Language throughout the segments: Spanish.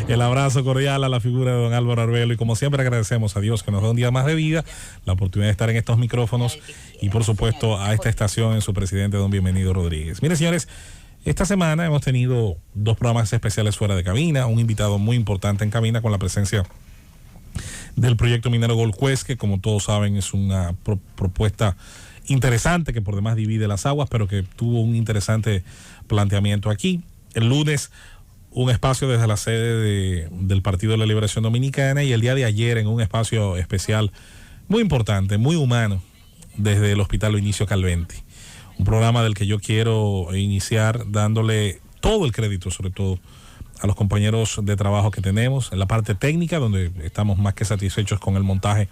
El abrazo cordial a la figura de don Álvaro Arbelo y como siempre agradecemos a Dios que nos da un día más de vida, la oportunidad de estar en estos micrófonos y por supuesto a esta estación en su presidente don Bienvenido Rodríguez. Miren señores, esta semana hemos tenido dos programas especiales fuera de cabina, un invitado muy importante en cabina con la presencia del proyecto minero Gold Quest, que como todos saben es una propuesta interesante que por demás divide las aguas, pero que tuvo un interesante planteamiento aquí. El lunes un espacio desde la sede del Partido de la Liberación Dominicana y el día de ayer en un espacio especial muy importante, muy humano, desde el Hospital Inicio Calventi. Un programa del que yo quiero iniciar dándole todo el crédito, sobre todo a los compañeros de trabajo que tenemos en la parte técnica, donde estamos más que satisfechos con el montaje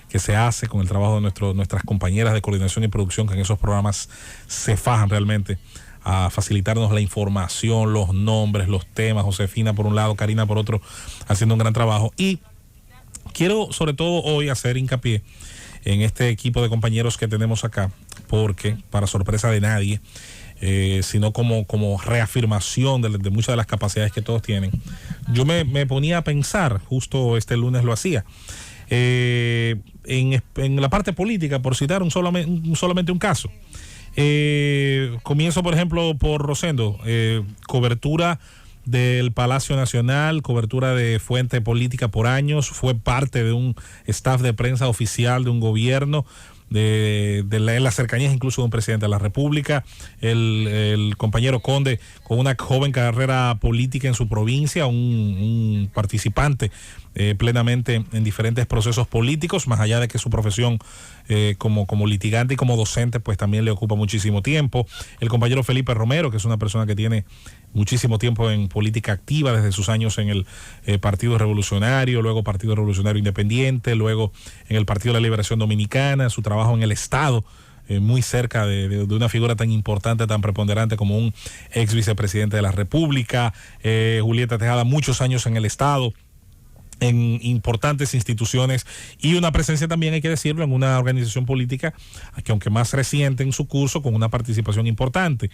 que se hace, con el trabajo de nuestras compañeras de coordinación y producción, que en esos programas se fajan realmente a facilitarnos la información, los nombres, los temas. Josefina por un lado, Karina por otro, haciendo un gran trabajo. Y quiero sobre todo hoy hacer hincapié en este equipo de compañeros que tenemos acá, porque para sorpresa de nadie, sino como reafirmación de muchas de las capacidades que todos tienen, yo me ponía a pensar, justo este lunes lo hacía, en la parte política, por citar solamente un caso. Comienzo por ejemplo por Rosendo, cobertura del Palacio Nacional, cobertura de fuente política por años, fue parte de un staff de prensa oficial de un gobierno, de las cercanías incluso de un presidente de la República, el compañero Conde con una joven carrera política en su provincia, un participante plenamente en diferentes procesos políticos, más allá de que su profesión como litigante y como docente pues también le ocupa muchísimo tiempo. El compañero Felipe Romero, que es una persona que tiene muchísimo tiempo en política activa desde sus años en el Partido Revolucionario, luego Partido Revolucionario Independiente, luego en el Partido de la Liberación Dominicana, su trabajo en el Estado, muy cerca de una figura tan importante, tan preponderante como un ex vicepresidente de la República. Julieta Tejada, muchos años en el Estado, en importantes instituciones y una presencia también, hay que decirlo, en una organización política que aunque más reciente en su curso, con una participación importante.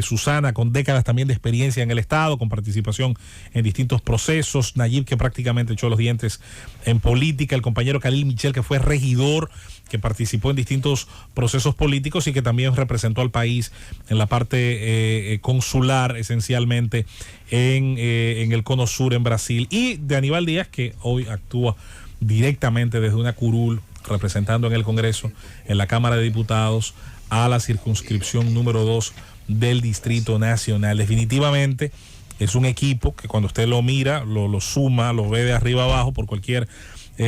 Susana, con décadas también de experiencia en el Estado, con participación en distintos procesos. Nayib, que prácticamente echó los dientes en política. El compañero Khalil Michel, que fue regidor, que participó en distintos procesos políticos y que también representó al país en la parte consular, esencialmente en el Cono Sur, en Brasil. Y de Aníbal Díaz, que hoy actúa directamente desde una curul, representando en el Congreso, en la Cámara de Diputados, a la circunscripción número 2 del Distrito Nacional. Definitivamente es un equipo que cuando usted lo mira, lo suma, lo ve de arriba abajo por cualquier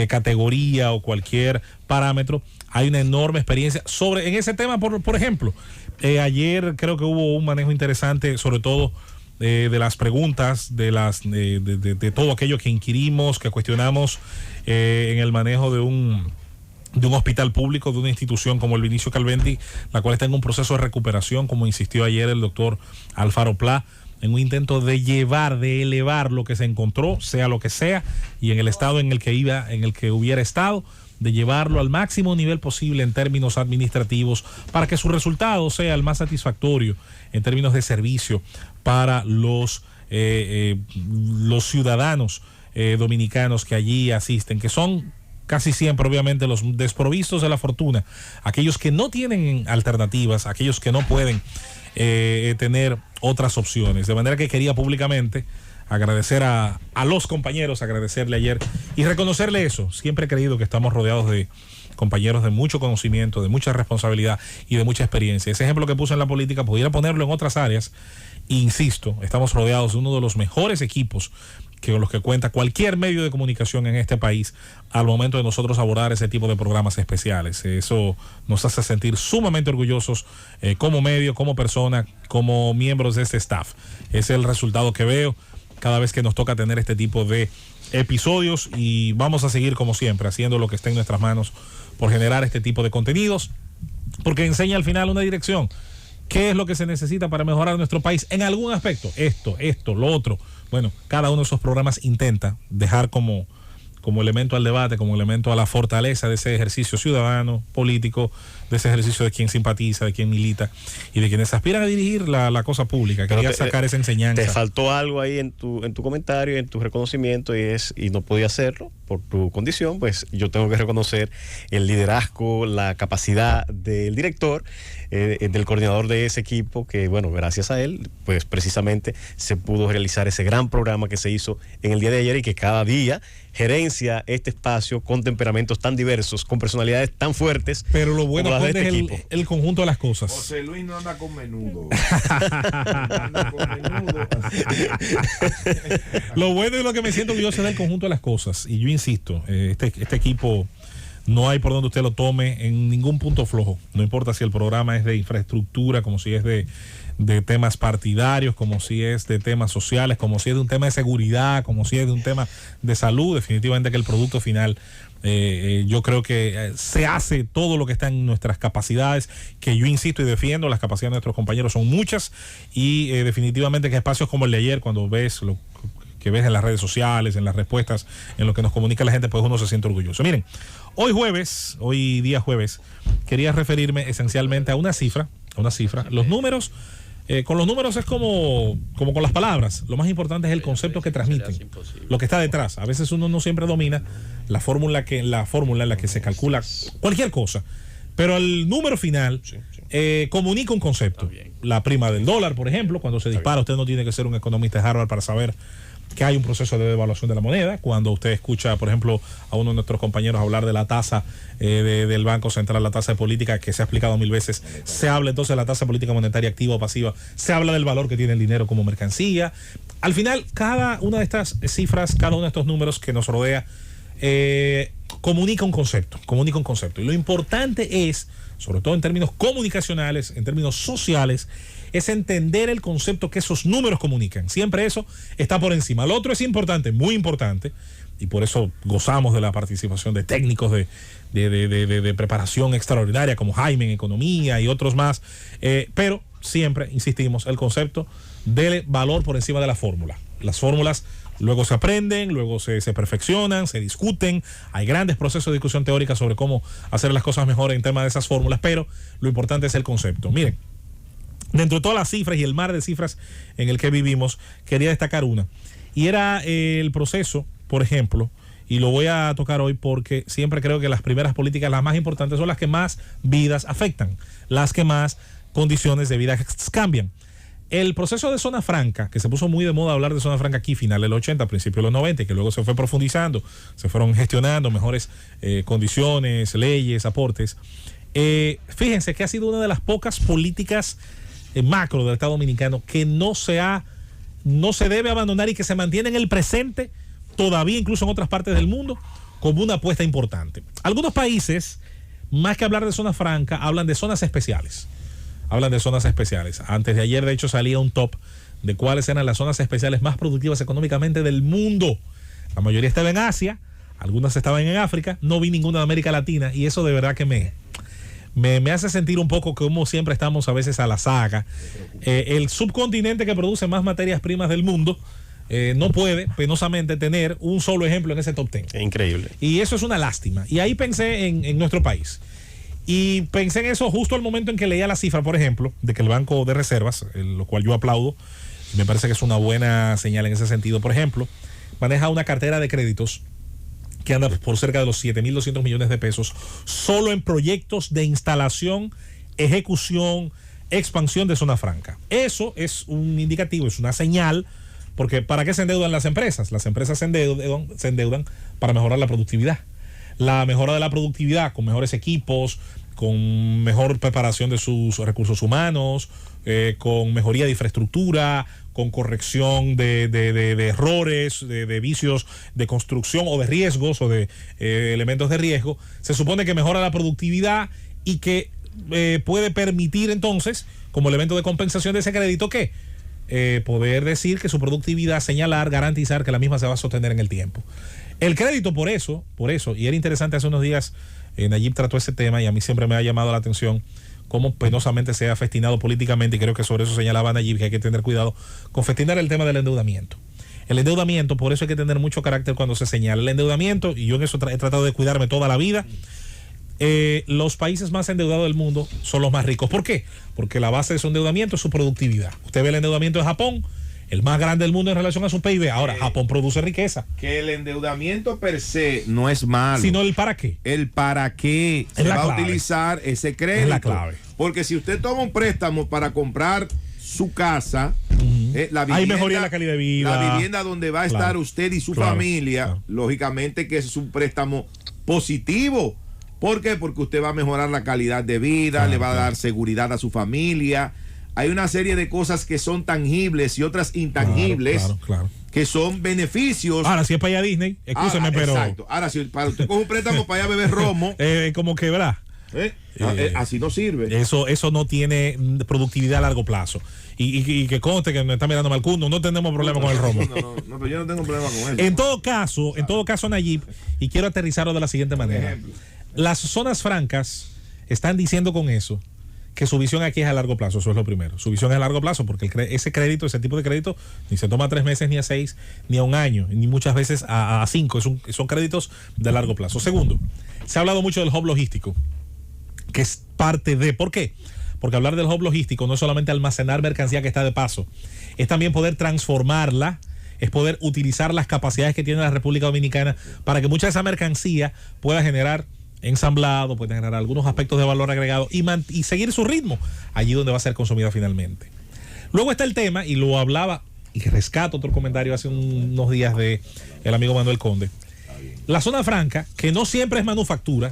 categoría o cualquier parámetro, hay una enorme experiencia en ese tema. Por ejemplo, ayer creo que hubo un manejo interesante, sobre todo de las preguntas, de todo aquello que inquirimos, que cuestionamos en el manejo de un hospital público, de una institución como el Vinicio Calventi, la cual está en un proceso de recuperación, como insistió ayer el doctor Alfaro Plá, en un intento de elevar lo que se encontró, sea lo que sea, y en el estado en el que hubiera estado, de llevarlo al máximo nivel posible en términos administrativos para que su resultado sea el más satisfactorio en términos de servicio para los ciudadanos dominicanos que allí asisten, que son casi siempre obviamente los desprovistos de la fortuna, aquellos que no tienen alternativas, aquellos que no pueden tener otras opciones. De manera que quería públicamente agradecer a los compañeros, agradecerle ayer y reconocerle eso. Siempre he creído que estamos rodeados de compañeros de mucho conocimiento, de mucha responsabilidad y de mucha experiencia. Ese ejemplo que puse en la política pudiera ponerlo en otras áreas. Insisto, estamos rodeados de uno de los mejores equipos con los que cuenta cualquier medio de comunicación en este país al momento de nosotros abordar ese tipo de programas especiales. Eso nos hace sentir sumamente orgullosos como medio, como persona, como miembros de este staff. Es el resultado que veo cada vez que nos toca tener este tipo de episodios, y vamos a seguir como siempre haciendo lo que esté en nuestras manos por generar este tipo de contenidos, porque enseña al final una dirección. ¿Qué es lo que se necesita para mejorar nuestro país en algún aspecto? Esto, lo otro. Bueno, cada uno de esos programas intenta dejar como como elemento al debate, como elemento a la fortaleza de ese ejercicio ciudadano, político, de ese ejercicio de quien simpatiza, de quien milita y de quienes aspiran a dirigir la cosa pública. Quería sacar esa enseñanza. Te faltó algo ahí en tu comentario, en tu reconocimiento, y no podía hacerlo por tu condición. Pues yo tengo que reconocer el liderazgo, la capacidad del director, del coordinador de ese equipo, que bueno, gracias a él, pues precisamente se pudo realizar ese gran programa que se hizo en el día de ayer y que cada día gerencia este espacio con temperamentos tan diversos, con personalidades tan fuertes. Pero lo bueno como las de este es equipo. el conjunto de las cosas. José Luis no anda con menudo. Anda con menudo. Lo bueno y lo que me siento orgulloso es del conjunto de las cosas. Y yo insisto, este equipo no hay por donde usted lo tome en ningún punto flojo. No importa si el programa es de infraestructura, como si es de temas partidarios, como si es de temas sociales, como si es de un tema de seguridad, como si es de un tema de salud. Definitivamente que el producto final, yo creo que se hace todo lo que está en nuestras capacidades, que yo insisto y defiendo. Las capacidades de nuestros compañeros son muchas, y definitivamente que espacios como el de ayer, cuando ves lo que ves en las redes sociales, en las respuestas, en lo que nos comunica la gente, pues uno se siente orgulloso. Miren, hoy día jueves, quería referirme esencialmente a una cifra. Los números, con los números es como con las palabras. Lo más importante es el concepto que transmiten, lo que está detrás. A veces uno no siempre domina la fórmula en la que se calcula cualquier cosa, pero el número final comunica un concepto. La prima del dólar, por ejemplo, cuando se dispara, usted no tiene que ser un economista de Harvard para saber que hay un proceso de devaluación de la moneda. Cuando usted escucha, por ejemplo, a uno de nuestros compañeros hablar de la tasa del Banco Central, la tasa de política, que se ha explicado 1000 veces, se habla entonces de la tasa de política monetaria activa o pasiva, se habla del valor que tiene el dinero como mercancía. Al final, cada una de estas cifras, cada uno de estos números que nos rodea, comunica un concepto. Y lo importante es, sobre todo en términos comunicacionales, en términos sociales, es entender el concepto que esos números comunican. Siempre eso está por encima. Lo otro es importante, muy importante, y por eso gozamos de la participación de técnicos de preparación extraordinaria como Jaime en economía y otros más, pero siempre insistimos, el concepto del valor por encima de la fórmula. Las fórmulas luego se aprenden, luego se perfeccionan, se discuten, hay grandes procesos de discusión teórica sobre cómo hacer las cosas mejor en tema de esas fórmulas, pero lo importante es el concepto. Miren, dentro de todas las cifras y el mar de cifras en el que vivimos, quería destacar una, y era el proceso, por ejemplo, y lo voy a tocar hoy porque siempre creo que las primeras políticas, las más importantes, son las que más vidas afectan, las que más condiciones de vida cambian. El proceso de zona franca, que se puso muy de moda hablar de zona franca aquí, final del 80, principio de los 90, y que luego se fue profundizando, se fueron gestionando mejores condiciones, leyes, aportes. Fíjense que ha sido una de las pocas políticas macro del Estado Dominicano que no se debe abandonar y que se mantiene en el presente, todavía incluso en otras partes del mundo, como una apuesta importante. Algunos países, más que hablar de zona franca, hablan de zonas especiales. Antes de ayer, de hecho, salía un top de cuáles eran las zonas especiales más productivas económicamente del mundo. La mayoría estaba en Asia, algunas estaban en África, no vi ninguna de América Latina, y eso de verdad que me hace sentir un poco como siempre estamos a veces a la saga. El subcontinente que produce más materias primas del mundo no puede penosamente tener un solo ejemplo en ese top 10. Increíble. Y eso es una lástima. Y ahí pensé en nuestro país. Y pensé en eso justo al momento en que leía la cifra, por ejemplo, de que el Banco de Reservas, lo cual yo aplaudo, me parece que es una buena señal en ese sentido, por ejemplo, maneja una cartera de créditos que anda por cerca de los 7.200 millones de pesos solo en proyectos de instalación, ejecución, expansión de zona franca. Eso es un indicativo, es una señal, porque ¿para qué se endeudan las empresas? Las empresas se endeudan para mejorar la productividad. La mejora de la productividad con mejores equipos, con mejor preparación de sus recursos humanos, con mejoría de infraestructura, con corrección de errores, de vicios de construcción o de riesgos o de elementos de riesgo, se supone que mejora la productividad y que puede permitir entonces, como elemento de compensación de ese crédito, que poder decir que su productividad, señalar, garantizar que la misma se va a sostener en el tiempo. El crédito por eso, y era interesante, hace unos días Nayib trató ese tema y a mí siempre me ha llamado la atención cómo penosamente se ha festinado políticamente, y creo que sobre eso señalaba Nayib, que hay que tener cuidado con festinar el tema del endeudamiento. El endeudamiento, por eso hay que tener mucho carácter cuando se señala. El endeudamiento, y yo en eso he tratado de cuidarme toda la vida, los países más endeudados del mundo son los más ricos. ¿Por qué? Porque la base de su endeudamiento es su productividad. Usted ve el endeudamiento de Japón, el más grande del mundo en relación a su PIB. Ahora, Japón produce riqueza. Que el endeudamiento per se no es malo. Sino el para qué. El para qué se va a utilizar ese crédito. Es la clave. Porque si usted toma un préstamo para comprar su casa, la vivienda, hay mejoría en la calidad de vida. La vivienda donde va a estar usted y su familia, lógicamente que es un préstamo positivo. ¿Por qué? Porque usted va a mejorar la calidad de vida, le va a dar seguridad a su familia. Hay una serie de cosas que son tangibles y otras intangibles que son beneficios. Ahora, si es para allá a Disney, escúcheme, pero... Exacto. Ahora, si para usted coge un préstamo para allá a beber romo... como que, ¿verdad? Así no sirve. Eso no tiene productividad a largo plazo. Y que conste que me está mirando Malcundo, no tenemos problema con el romo. No, pero yo no tengo problema con eso. En todo caso, Nayib, y quiero aterrizarlo de la siguiente manera. Las zonas francas están diciendo con eso que su visión aquí es a largo plazo. Eso es lo primero. Su visión es a largo plazo porque ese tipo de crédito ni se toma a 3 meses, ni a 6, ni a 1 año, ni muchas veces a 5. Son créditos de largo plazo. Segundo, se ha hablado mucho del hub logístico, que es parte de... ¿Por qué? Porque hablar del hub logístico no es solamente almacenar mercancía que está de paso, es también poder transformarla, es poder utilizar las capacidades que tiene la República Dominicana para que mucha de esa mercancía pueda generar ensamblado, puede generar algunos aspectos de valor agregado y seguir su ritmo allí donde va a ser consumida finalmente. Luego está el tema, y lo hablaba, y rescato otro comentario hace unos días de el amigo Manuel Conde. La zona franca, que no siempre es manufactura,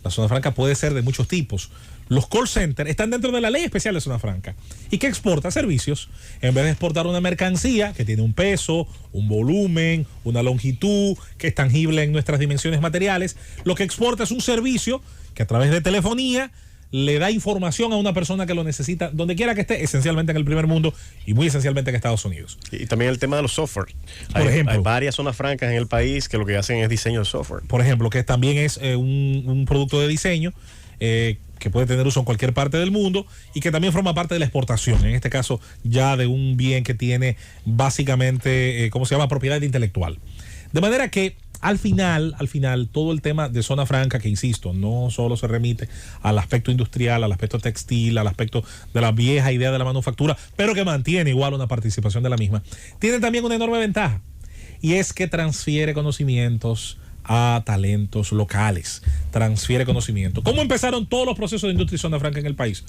la zona franca puede ser de muchos tipos. Los call centers están dentro de la ley especial de zona franca. ¿Y qué exporta? Servicios. En vez de exportar una mercancía que tiene un peso, un volumen, una longitud, que es tangible en nuestras dimensiones materiales, lo que exporta es un servicio que a través de telefonía le da información a una persona que lo necesita donde quiera que esté, esencialmente en el primer mundo y muy esencialmente en Estados Unidos. Y también el tema de los software. Por ejemplo, hay varias zonas francas en el país que lo que hacen es diseño de software. Por ejemplo, que también es un producto de diseño que puede tener uso en cualquier parte del mundo y que también forma parte de la exportación, en este caso ya de un bien que tiene básicamente, ¿cómo se llama?, propiedad intelectual. De manera que al final, todo el tema de zona franca, que insisto, no solo se remite al aspecto industrial, al aspecto textil, al aspecto de la vieja idea de la manufactura, pero que mantiene igual una participación de la misma, tiene también una enorme ventaja, y es que transfiere conocimientos a talentos locales, transfiere conocimiento. ¿Cómo empezaron todos los procesos de industria y zona franca en el país?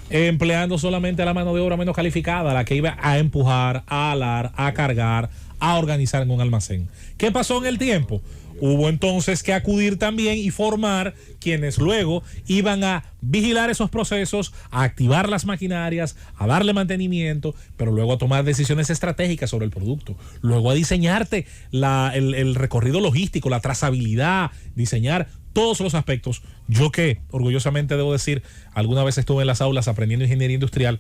Empleando solamente a la mano de obra menos calificada, la que iba a empujar, a alar, a cargar, a organizar en un almacén. ¿Qué pasó en el tiempo? Hubo entonces que acudir también y formar quienes luego iban a vigilar esos procesos, a activar las maquinarias, a darle mantenimiento, pero luego a tomar decisiones estratégicas sobre el producto, luego a diseñarte el recorrido logístico, la trazabilidad, diseñar todos los aspectos. Yo que orgullosamente debo decir, alguna vez estuve en las aulas aprendiendo ingeniería industrial,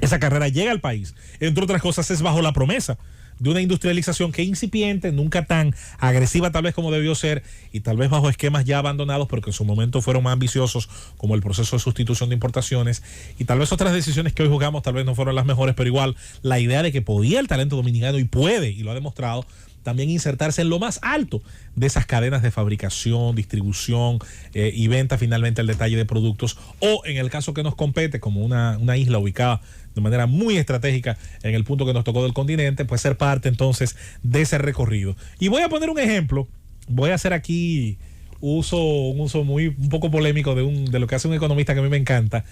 esa carrera llega al país, entre otras cosas es bajo la promesa de una industrialización que es incipiente, nunca tan agresiva tal vez como debió ser, y tal vez bajo esquemas ya abandonados porque en su momento fueron más ambiciosos, como el proceso de sustitución de importaciones, y tal vez otras decisiones que hoy jugamos tal vez no fueron las mejores, pero igual la idea de que podía el talento dominicano, y puede, y lo ha demostrado, también insertarse en lo más alto de esas cadenas de fabricación, distribución y venta finalmente al detalle de productos, o en el caso que nos compete como una isla ubicada de manera muy estratégica en el punto que nos tocó del continente, pues ser parte entonces de ese recorrido. Y voy a poner un ejemplo, voy a hacer aquí un uso un poco polémico de lo que hace un economista que a mí me encanta,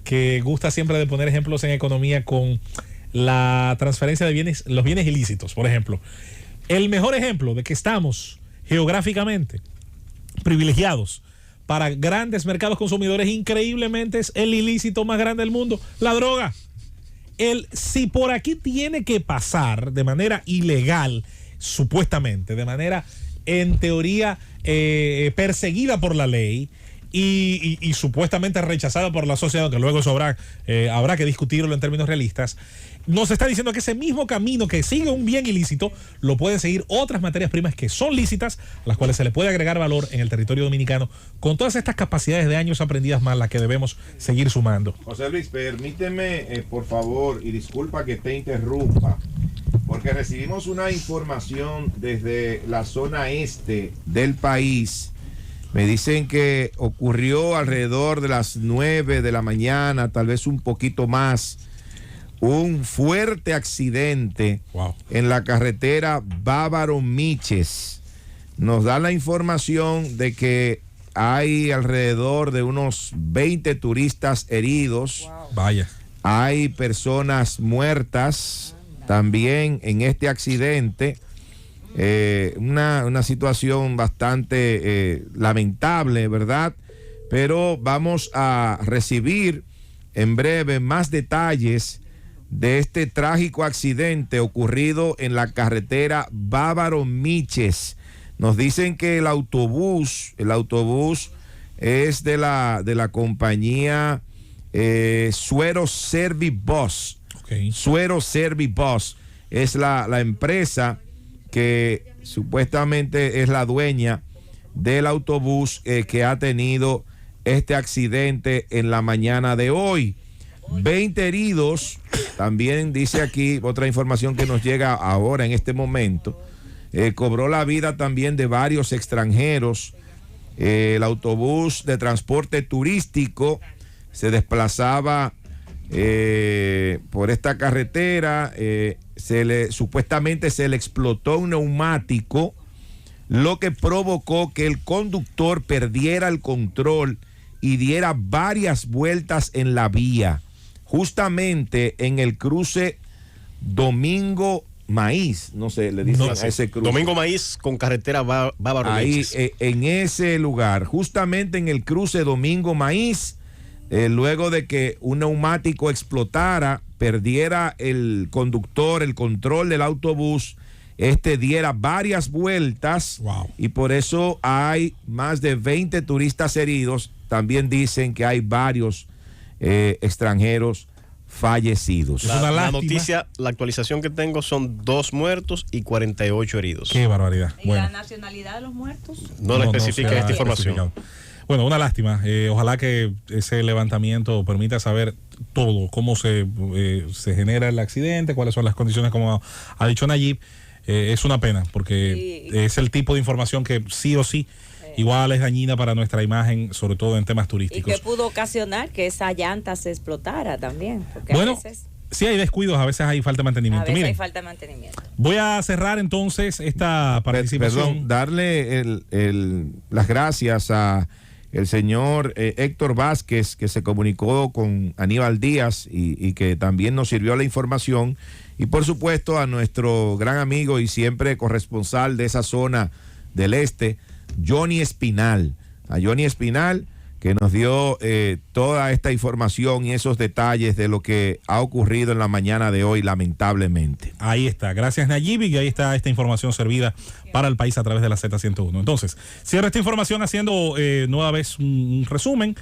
que gusta siempre de poner ejemplos en economía con la transferencia de bienes, los bienes ilícitos, por ejemplo. El mejor ejemplo de que estamos geográficamente privilegiados para grandes mercados consumidores, increíblemente es el ilícito más grande del mundo, la droga. Si por aquí tiene que pasar de manera ilegal, supuestamente, de manera en teoría perseguida por la ley y supuestamente rechazada por la sociedad, que luego eso habrá que discutirlo en términos realistas, nos está diciendo que ese mismo camino que sigue un bien ilícito lo pueden seguir otras materias primas que son lícitas, a las cuales se le puede agregar valor en el territorio dominicano, con todas estas capacidades de años aprendidas más, las que debemos seguir sumando. José Luis, permíteme, por favor, y disculpa que te interrumpa, porque recibimos una información desde la zona este del país. Me dicen que ocurrió alrededor de las 9 de la mañana, tal vez un poquito más, un fuerte accidente en la carretera Bávaro-Miches. Nos da la información de que hay alrededor de unos 20 turistas heridos. Vaya. Hay personas muertas también en este accidente. Una situación bastante lamentable, ¿verdad? Pero vamos a recibir en breve más detalles de este trágico accidente ocurrido en la carretera Bávaro-Miches. Nos dicen que el autobús es de la compañía Suero Servibus. Okay. Suero Servibus es la empresa que supuestamente es la dueña del autobús que ha tenido este accidente en la mañana de hoy. 20 heridos, también dice aquí otra información que nos llega ahora en este momento. Cobró la vida también de varios extranjeros. El autobús de transporte turístico se desplazaba por esta carretera. Supuestamente se le explotó un neumático, lo que provocó que el conductor perdiera el control y diera varias vueltas en la vía, justamente en el cruce Domingo Maíz, no sé, le dicen a ese cruce. Domingo Maíz con carretera Bávaro-Miches. Ahí, en ese lugar, justamente en el cruce Domingo Maíz, luego de que un neumático explotara, perdiera el conductor el control del autobús, diera varias vueltas. Y por eso hay más de 20 turistas heridos. También dicen que hay varios extranjeros fallecidos. La noticia, la actualización que tengo son 2 muertos y 48 heridos. Qué barbaridad. ¿Y la nacionalidad de los muertos? No la especifica esta información. Bueno, una lástima. Ojalá que ese levantamiento permita saber todo, cómo se genera el accidente, cuáles son las condiciones, como ha dicho Nayib. Es una pena, porque es el tipo de información que sí o sí igual es dañina para nuestra imagen, sobre todo en temas turísticos. Y que pudo ocasionar que esa llanta se explotara también. Porque bueno, a veces, sí hay descuidos, a veces hay falta de mantenimiento. a veces Miren, hay falta de mantenimiento. voy a cerrar entonces esta participación. Perdón, darle las gracias a el señor Héctor Vázquez, que se comunicó con Aníbal Díaz y que también nos sirvió la información, y por supuesto a nuestro gran amigo y siempre corresponsal de esa zona del este, Johnny Espinal, que nos dio toda esta información y esos detalles de lo que ha ocurrido en la mañana de hoy, lamentablemente. Ahí está, gracias Nayib, y ahí está esta información servida para el país a través de la Z101. Entonces, cierro esta información haciendo nueva vez un resumen.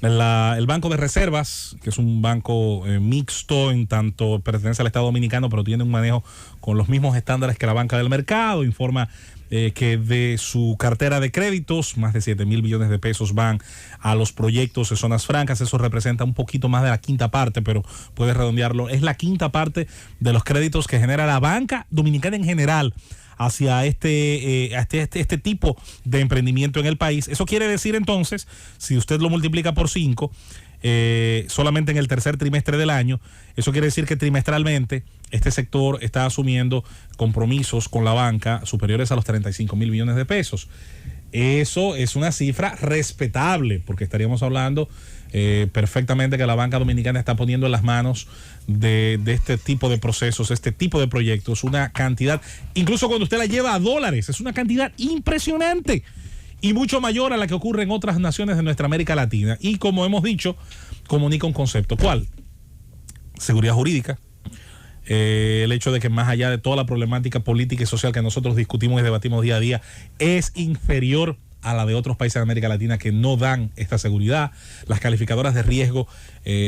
El Banco de Reservas, que es un banco mixto, en tanto pertenece al Estado Dominicano, pero tiene un manejo con los mismos estándares que la banca del mercado, informa que de su cartera de créditos, más de 7,000 billones de pesos van a los proyectos de zonas francas. Eso representa un poquito más de la quinta parte, pero puedes redondearlo. Es la quinta parte de los créditos que genera la banca dominicana en general hacia este tipo de emprendimiento en el país. Eso quiere decir entonces, si usted lo multiplica por 5, solamente en el tercer trimestre del año, eso quiere decir que trimestralmente este sector está asumiendo compromisos con la banca superiores a los 35,000 billones de pesos. Eso es una cifra respetable, porque estaríamos hablando perfectamente que la banca dominicana está poniendo en las manos de este tipo de procesos, este tipo de proyectos, una cantidad, incluso cuando usted la lleva a dólares, es una cantidad impresionante y mucho mayor a la que ocurre en otras naciones de nuestra América Latina. Y como hemos dicho, comunica un concepto. ¿Cuál? Seguridad jurídica. El hecho de que más allá de toda la problemática política y social que nosotros discutimos y debatimos día a día, es inferior a la de otros países de América Latina que no dan esta seguridad. Las calificadoras de riesgo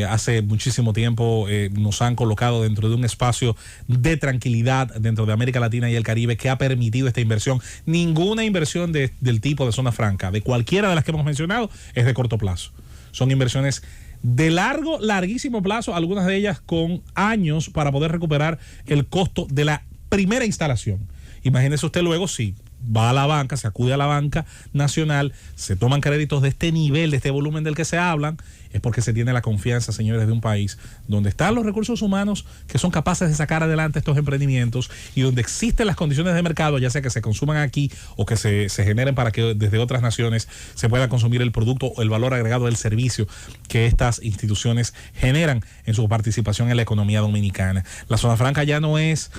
hace muchísimo tiempo nos han colocado dentro de un espacio de tranquilidad dentro de América Latina y el Caribe que ha permitido esta inversión. Ninguna inversión del tipo de zona franca, de cualquiera de las que hemos mencionado, es de corto plazo. Son inversiones de larguísimo plazo, algunas de ellas con años para poder recuperar el costo de la primera instalación. Imagínese usted luego si va a la banca, se acude a la banca nacional, se toman créditos de este nivel, de este volumen del que se hablan, es porque se tiene la confianza, señores, de un país donde están los recursos humanos que son capaces de sacar adelante estos emprendimientos y donde existen las condiciones de mercado, ya sea que se consuman aquí o que se generen para que desde otras naciones se pueda consumir el producto o el valor agregado del servicio que estas instituciones generan en su participación en la economía dominicana. La zona franca ya no es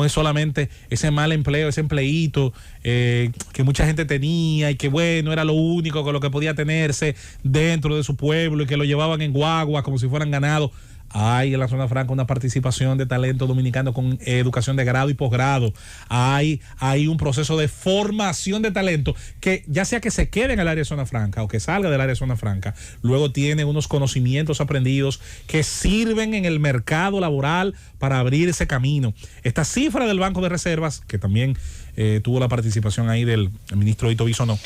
solamente ese mal empleo, ese empleíto que mucha gente tenía y que bueno, era lo único con lo que podía tenerse dentro de su pueblo y que lo llevaban en guagua como si fueran ganado. Hay en la zona franca una participación de talento dominicano con educación de grado y posgrado. Hay un proceso de formación de talento que ya sea que se quede en el área de zona franca o que salga del área de zona franca, luego tiene unos conocimientos aprendidos que sirven en el mercado laboral para abrir ese camino. Esta cifra del Banco de Reservas, que también tuvo la participación ahí del ministro Ito Bisonó,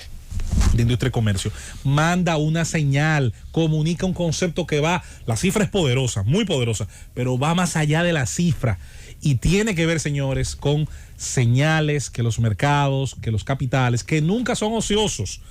de Industria y Comercio, manda una señal, comunica un concepto que va, la cifra es poderosa, muy poderosa, pero va más allá de la cifra y tiene que ver, señores, con señales que los mercados, que los capitales, que nunca son ociosos.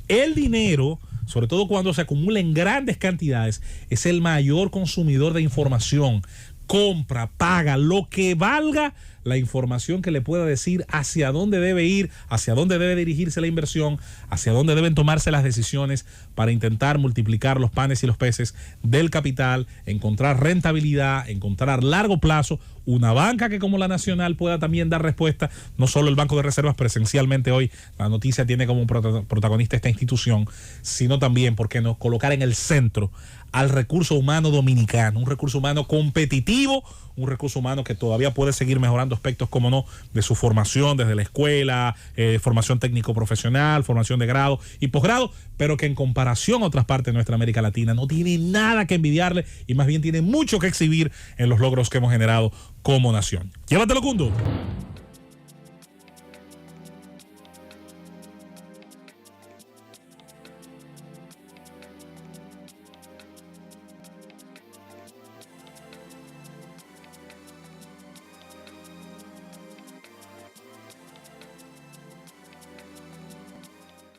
El dinero, sobre todo cuando se acumula en grandes cantidades, es el mayor consumidor de información. Compra, paga lo que valga la información que le pueda decir hacia dónde debe ir, hacia dónde debe dirigirse la inversión, hacia dónde deben tomarse las decisiones para intentar multiplicar los panes y los peces del capital, encontrar rentabilidad, encontrar largo plazo, una banca que como la Nacional pueda también dar respuesta, no solo el Banco de Reservas, presencialmente hoy la noticia tiene como protagonista esta institución, sino también, ¿por qué no?, colocar en el centro al recurso humano dominicano, un recurso humano competitivo, un recurso humano que todavía puede seguir mejorando aspectos, como no, de su formación desde la escuela, formación técnico-profesional, formación de grado y posgrado, pero que en comparación a otras partes de nuestra América Latina no tiene nada que envidiarle y más bien tiene mucho que exhibir en los logros que hemos generado como nación. Llévatelo, Cundo.